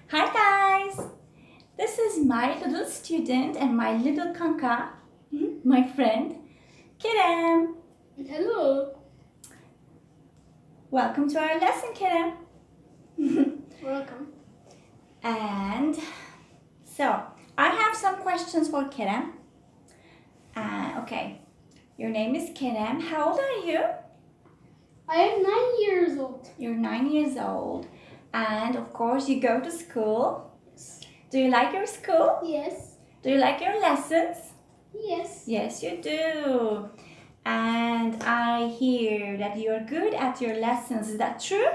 Hi guys! This is my little student and my little kanka, my friend, Kerem. Hello. Welcome to our lesson, Kerem. Welcome. And so, I have some questions for Kerem. Okay, your name is Kerem. How old are you? I am 9 years old. You're 9 years old. And of course, you go to school. Yes. Do you like your school? Yes. Do you like your lessons? Yes. Yes, you do. And I hear that you're good at your lessons. Is that true?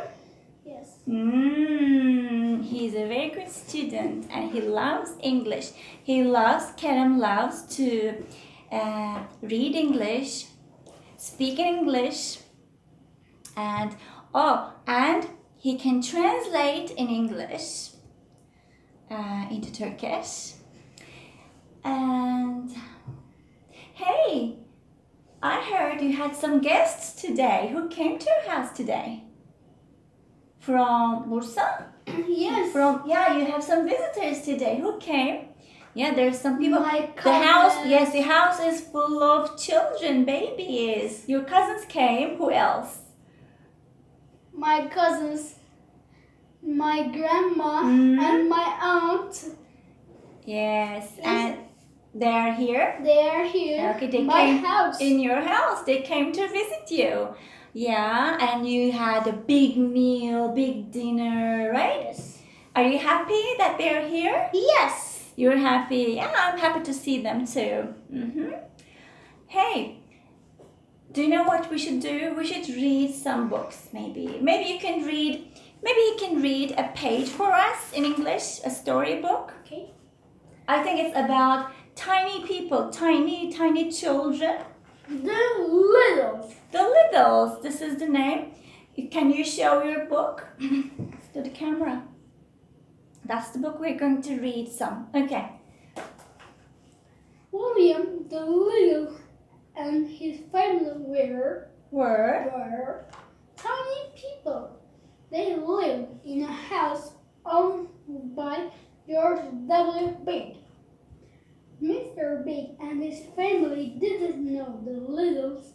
Yes. He's a very good student and he loves English. Kerem loves to read English, speak English, and he can translate in English into Turkish. And hey, I heard you had some guests today. Who came to your house today? From Bursa? Yes. You have some visitors today. Who came? Yeah, there's some people. My The house is full of children, babies. Your cousins came. Who else? My cousins, my grandma, and my aunt. Yes, and they're here. They are here. Okay, they my came house. in your house. They came to visit you. Yeah, and you had a big meal, big dinner, right? Yes. Are you happy that they're here? Yes. You're happy. Yeah, I'm happy to see them too. Hey, do you know what we should do? We should read some books, maybe. Maybe you can read a page for us in English, a storybook. Okay. I think it's about tiny people, tiny children. The Littles. The Littles, this is the name. Can you show your book to the camera? That's the book we're going to read some. Okay. William the Little and his family were tiny people. They lived in a house owned by George W. Big. Mr. Big and his family didn't know the Littles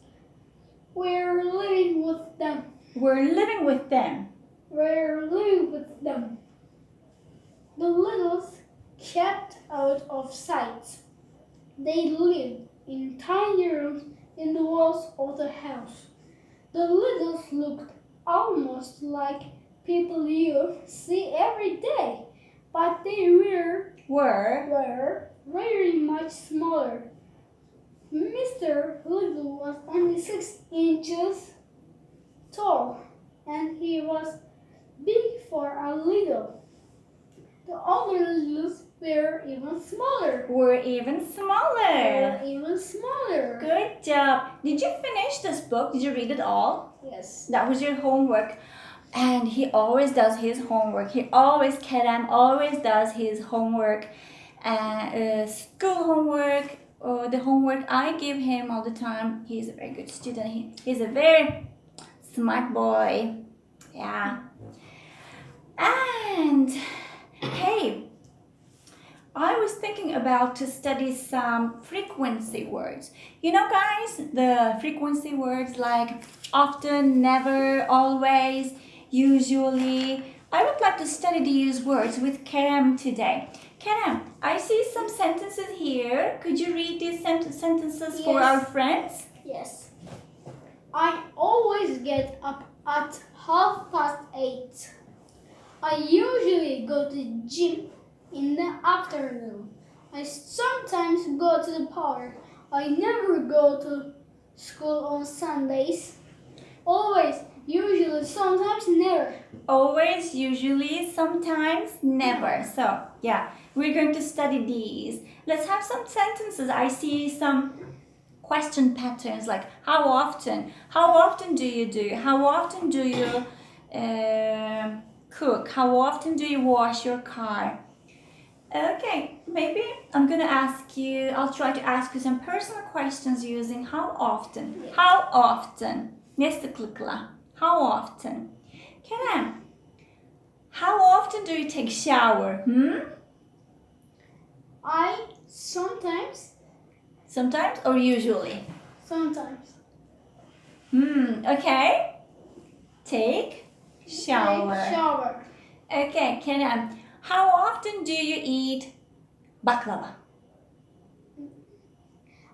were living with them. The Littles kept out of sight. They lived in tiny rooms in the walls of the house. The Littles looked almost like people you see every day, but they were very much smaller. Mr. Little was only 6 inches tall, and he was big for a little. The other littles were even smaller. Good job. Did you finish this book? Did you read it all? Yes. That was your homework. And he always does his homework. Kerem always does his homework. School homework, or the homework I give him all the time. He's a very good student. He's a very smart boy. Yeah. And hey, I was thinking about to study some frequency words. You know, guys, the frequency words like often, never, always, usually. I would like to study these words with Kerem today. Kerem, I see some sentences here. Could you read these sentences for our friends? Yes. I always get up at 8:30. I usually go to the gym in the afternoon. I sometimes go to the park. I never go to school on Sundays. Always, usually, sometimes, never. Always, usually, sometimes, never. So, yeah, we're going to study these. Let's have some sentences. I see some question patterns like how often? How often do you do? How often do you cook? How often do you wash your car? Okay, maybe I'll try to ask you some personal questions using how often. How often? Ne sıklıkla? How often? Kerem, How often do you take shower? I sometimes. Sometimes or usually? Sometimes. Okay. Take shower. Take shower. Okay, Kerem. How often do you eat baklava?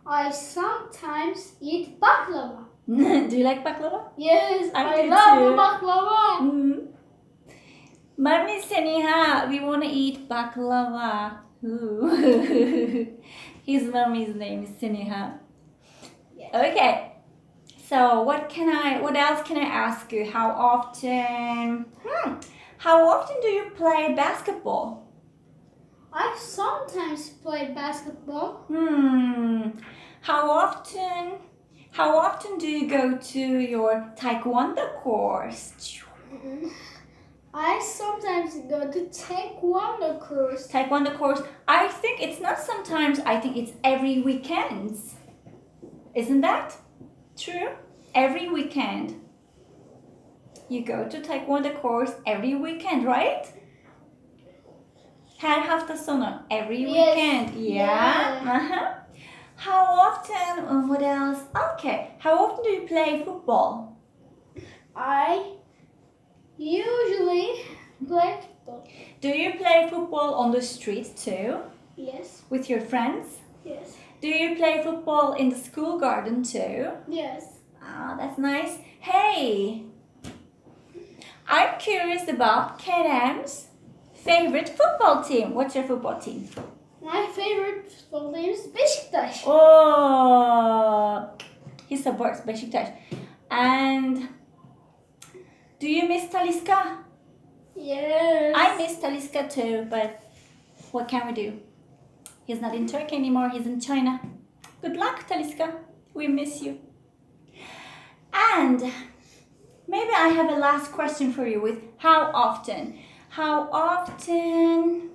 I sometimes eat baklava. Do you like baklava? Yes, I I do love too. baklava. Mommy Seniha, we want to eat baklava. Ooh. His mommy's name is Seniha. Yes. Okay. So what else can I ask you? How often do you play basketball? I sometimes play basketball. How often do you go to your taekwondo course? I sometimes go to taekwondo course. Taekwondo course. I think it's not sometimes, I think it's every weekend. Isn't that true? Every weekend. You go to taekwondo course every weekend, right? Her hafta sonu. Every Yes. weekend. Yeah. How often? What else? Okay. How often do you play football? I usually play football. Do you play football on the street too? Yes. With your friends? Yes. Do you play football in the school garden too? Yes. Ah, that's nice. Hey! I'm curious about Kerem's favorite football team. What's your football team? My favorite football team is Beşiktaş. Oh, he supports Beşiktaş. And do you miss Talisca? Yes. I miss Talisca too, but what can we do? He's not in Turkey anymore, he's in China. Good luck, Talisca. We miss you. And maybe I have a last question for you with how often? How often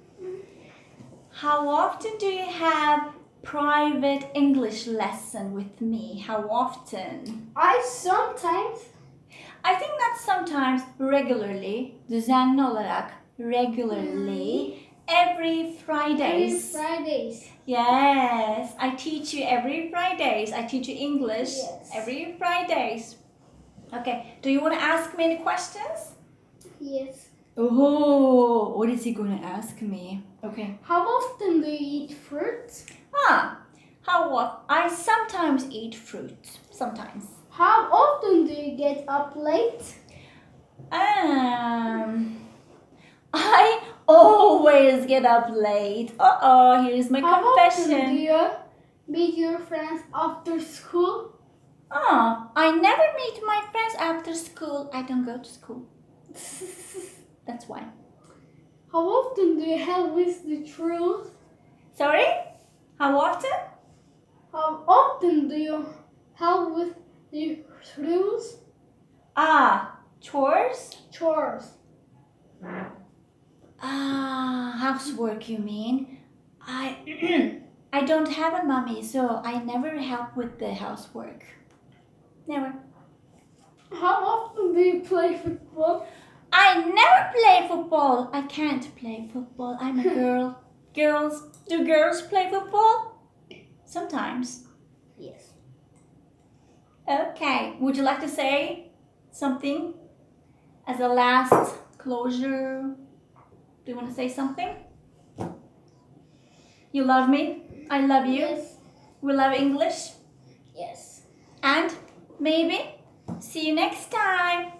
do you have private English lesson with me? How often? I sometimes. I think not sometimes, regularly, düzenli olarak, regularly, every Fridays. Every Fridays. Yes, I teach you every Fridays. I teach you English Yes. every Fridays. Okay, do you want to ask me any questions? Yes. Oh, what is he going to ask me? Okay. How often do you eat fruit? I sometimes eat fruit. Sometimes. How often do you get up late? I always get up late. Here's my How confession. often do you meet your friends after school? I never meet my friends after school. I don't go to school. That's why. How often do you help with the truth? Sorry? How often? How often do you help with the truth? Chores? Chores. Housework you mean? I don't have a mommy, so I never help with the housework. Never. How often do you play football? I never play football. I can't play football. I'm a girl. Do girls play football? Sometimes. Yes. Okay. Would you like to say something as a last closure? Do you want to say something? You love me. I love you. Yes. We love English. Yes. And maybe see you next time.